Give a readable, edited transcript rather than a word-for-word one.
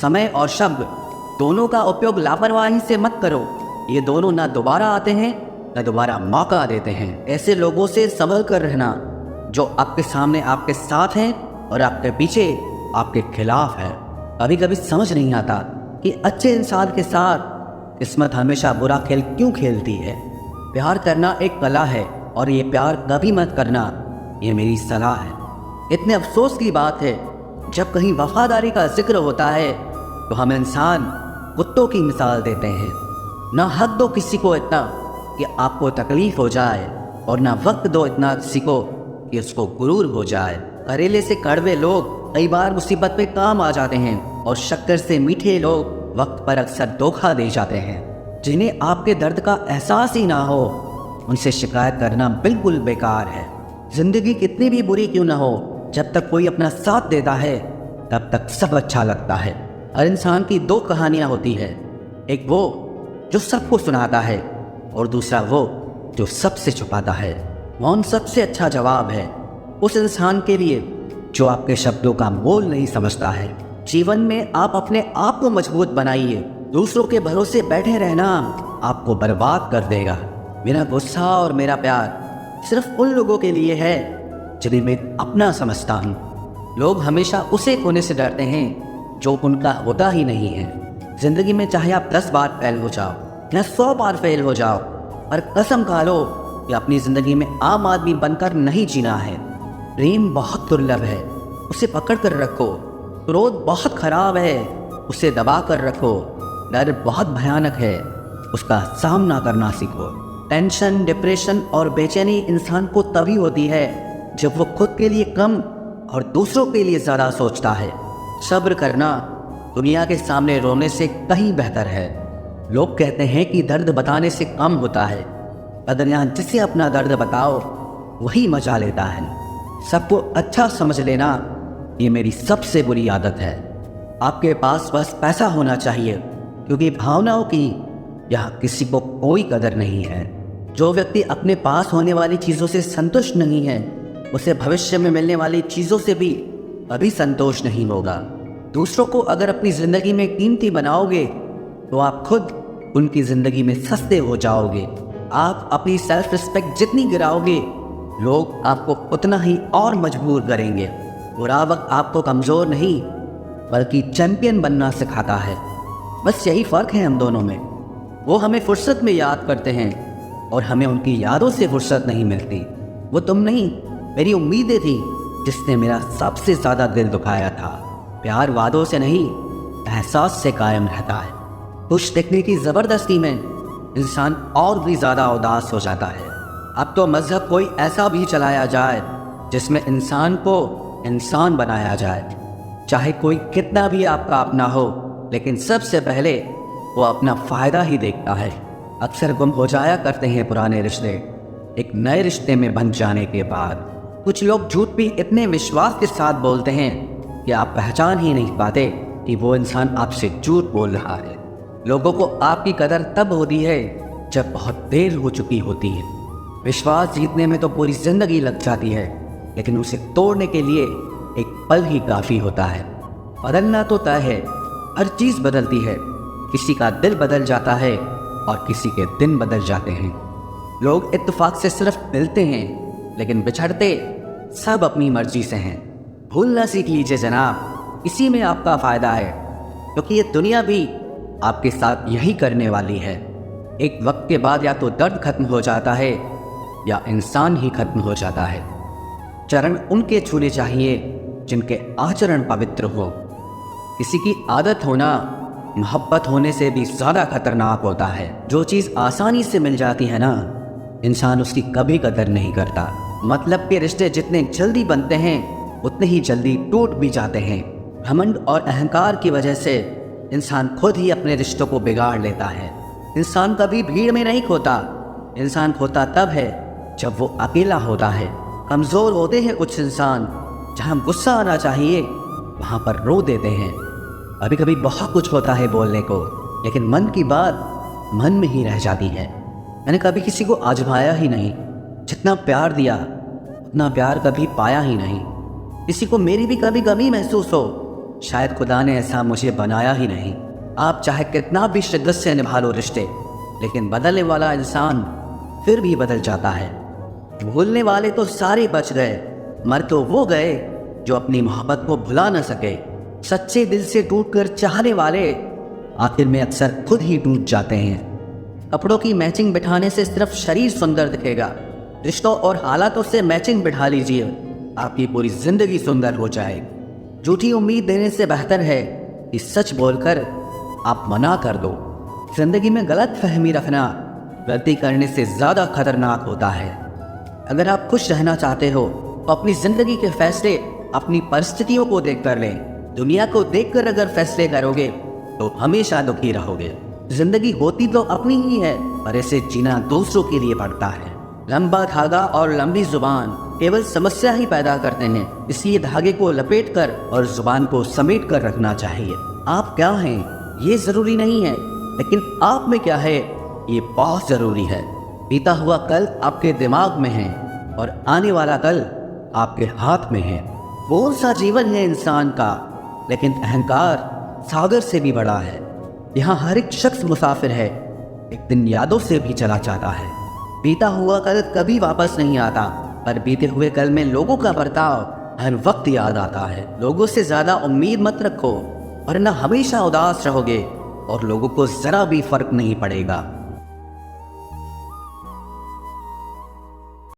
समय और शब्द दोनों का उपयोग लापरवाही से मत करो। ये दोनों ना दोबारा आते हैं न दोबारा मौका देते हैं। ऐसे लोगों से संभल कर रहना जो आपके सामने आपके साथ हैं और आपके पीछे आपके खिलाफ है। कभी कभी समझ नहीं आता कि अच्छे इंसान के साथ किस्मत हमेशा बुरा खेल क्यों खेलती है। प्यार करना एक कला है और ये प्यार कभी मत करना, ये मेरी सलाह है। इतने अफसोस की बात है जब कहीं वफादारी का जिक्र होता है तो हम इंसान कुत्तों की मिसाल देते हैं। ना हक दो किसी को इतना कि आपको तकलीफ हो जाए और ना वक्त दो इतना किसी को कि उसको गुरूर हो जाए। करेले से कड़वे लोग कई बार मुसीबत पे काम आ जाते हैं और शक्कर से मीठे लोग वक्त पर अक्सर धोखा दे जाते हैं। जिन्हें आपके दर्द का एहसास ही ना हो उनसे शिकायत करना बिल्कुल बेकार है। जिंदगी कितनी भी बुरी क्यों ना हो, जब तक कोई अपना साथ देता है तब तक सब अच्छा लगता है। हर इंसान की दो कहानियां होती है, एक वो जो सबको सुनाता है और दूसरा वो जो सबसे छुपाता है। मौन सबसे अच्छा जवाब है उस इंसान के लिए जो आपके शब्दों का मोल नहीं समझता है। जीवन में आप अपने आप को मजबूत बनाइए। दूसरों के भरोसे बैठे रहना आपको बर्बाद कर देगा। मेरा गुस्सा और मेरा प्यार सिर्फ उन लोगों के लिए है जिन्हें मैं अपना समझता हूँ। लोग हमेशा उसे खोने से डरते हैं जो उनका होता ही नहीं है। जिंदगी में चाहे आप 10 बार फेल हो जाओ या 100 बार फेल हो जाओ, पर कसम खा लो कि अपनी जिंदगी में आम आदमी बनकर नहीं जीना है। प्रेम बहुत दुर्लभ है, उसे पकड़ कर रखो। क्रोध बहुत खराब है, उसे दबा कर रखो। डर बहुत भयानक है, उसका सामना करना सीखो। टेंशन, डिप्रेशन और बेचैनी इंसान को तभी होती है जब वो खुद के लिए कम और दूसरों के लिए ज़्यादा सोचता है। सब्र करना दुनिया के सामने रोने से कहीं बेहतर है। लोग कहते हैं कि दर्द बताने से कम होता है, पर यहाँ जिसे अपना दर्द बताओ वही मजा लेता है। सबको अच्छा समझ लेना ये मेरी सबसे बुरी आदत है। आपके पास बस पैसा होना चाहिए, क्योंकि भावनाओं की यहाँ किसी को कोई कदर नहीं है। जो व्यक्ति अपने पास होने वाली चीज़ों से संतुष्ट नहीं है उसे भविष्य में मिलने वाली चीज़ों से भी कभी संतोष नहीं होगा। दूसरों को अगर अपनी ज़िंदगी में कीमती बनाओगे तो आप खुद उनकी ज़िंदगी में सस्ते हो जाओगे। आप अपनी सेल्फ रिस्पेक्ट जितनी गिराओगे लोग आपको उतना ही और मजबूर करेंगे। बुरा वक्त आपको कमज़ोर नहीं बल्कि चैंपियन बनना सिखाता है। बस यही फ़र्क है हम दोनों में। वो हमें फुर्सत में याद करते हैं और हमें उनकी यादों से फुर्सत नहीं मिलती। वो तुम नहीं, मेरी उम्मीदें थी जिसने मेरा सबसे ज़्यादा दिल दुखाया था। प्यार वादों से नहीं एहसास से कायम रहता है। खुश दिखने की ज़बरदस्ती में इंसान और भी ज़्यादा उदास हो जाता है। अब तो मज़हब कोई ऐसा भी चलाया जाए जिसमें इंसान को इंसान बनाया जाए। चाहे कोई कितना भी आपका अपना हो, लेकिन सबसे पहले वो अपना फ़ायदा ही देखता है। अक्सर गुम हो जाया करते हैं पुराने रिश्ते एक नए रिश्ते में बन जाने के बाद। कुछ लोग झूठ भी इतने विश्वास के साथ बोलते हैं कि आप पहचान ही नहीं पाते कि वो इंसान आपसे झूठ बोल रहा है। लोगों को आपकी कदर तब होती है जब बहुत देर हो चुकी होती है। विश्वास जीतने में तो पूरी ज़िंदगी लग जाती है, लेकिन उसे तोड़ने के लिए एक पल ही काफ़ी होता है। बदलना तो तय है, हर चीज़ बदलती है। किसी का दिल बदल जाता है और किसी के दिन बदल जाते हैं। लोग इत्तेफाक से सिर्फ मिलते हैं, लेकिन बिछड़ते सब अपनी मर्जी से हैं। भूलना सीख लीजिए जनाब, इसी में आपका फ़ायदा है, क्योंकि ये दुनिया भी आपके साथ यही करने वाली है। एक वक्त के बाद या तो दर्द खत्म हो जाता है या इंसान ही खत्म हो जाता है। चरण उनके छूने चाहिए जिनके आचरण पवित्र हो। किसी की आदत होना मोहब्बत होने से भी ज़्यादा खतरनाक होता है। जो चीज़ आसानी से मिल जाती है ना, इंसान उसकी कभी कदर नहीं करता। मतलब के रिश्ते जितने जल्दी बनते हैं उतने ही जल्दी टूट भी जाते हैं। घमंड और अहंकार की वजह से इंसान खुद ही अपने रिश्तों को बिगाड़ लेता है। इंसान कभी भीड़ में नहीं खोता, इंसान खोता तब है जब वो अकेला होता है। कमज़ोर होते हैं कुछ इंसान, जहाँ गुस्सा आना चाहिए वहाँ पर रो देते हैं। कभी कभी बहुत कुछ होता है बोलने को, लेकिन मन की बात मन में ही रह जाती है। मैंने कभी किसी को आजमाया ही नहीं, जितना प्यार दिया उतना प्यार कभी पाया ही नहीं। किसी को मेरी भी कभी कमी महसूस हो, शायद खुदा ने ऐसा मुझे बनाया ही नहीं। आप चाहे कितना भी शिद्दत से निभा लो रिश्ते, लेकिन बदलने वाला इंसान फिर भी बदल जाता है। भूलने वाले तो सारे बच गए, मर तो वो गए जो अपनी मोहब्बत को भुला न सके। सच्चे दिल से टूटकर चाहने वाले आखिर में अक्सर खुद ही टूट जाते हैं। कपड़ों की मैचिंग बिठाने से सिर्फ शरीर सुंदर दिखेगा, रिश्तों और हालातों से मैचिंग बिठा लीजिए, आपकी पूरी जिंदगी सुंदर हो जाएगी। झूठी उम्मीद देने से बेहतर है कि सच बोलकर आप मना कर दो। जिंदगी में गलत फहमी रखना गलती करने से ज़्यादा खतरनाक होता है। अगर आप खुश रहना चाहते हो तो अपनी ज़िंदगी के फैसले अपनी परिस्थितियों को देख कर लें। दुनिया को देखकर अगर फैसले करोगे तो हमेशा दुखी रहोगे। जिंदगी होती तो अपनी ही है, पर इसे जीना दूसरों के लिए पड़ता है। लंबा धागा और लंबी जुबान केवल समस्या ही पैदा करते हैं, इसलिए धागे को लपेट कर और जुबान को समेट कर रखना चाहिए। आप क्या हैं ये जरूरी नहीं है, लेकिन आप में क्या है ये बहुत जरूरी है। बीता हुआ कल आपके दिमाग में है और आने वाला कल आपके हाथ में है। कौन सा जीवन है इंसान का, लेकिन अहंकार सागर से भी बड़ा है। यहाँ हर एक शख्स मुसाफिर है, एक दिन यादों से भी चला जाता है। बीता हुआ कल कभी वापस नहीं आता, पर बीते हुए कल में लोगों का बर्ताव हर वक्त याद आता है। लोगों से ज़्यादा उम्मीद मत रखो, वरना हमेशा उदास रहोगे और लोगों को ज़रा भी फर्क नहीं पड़ेगा।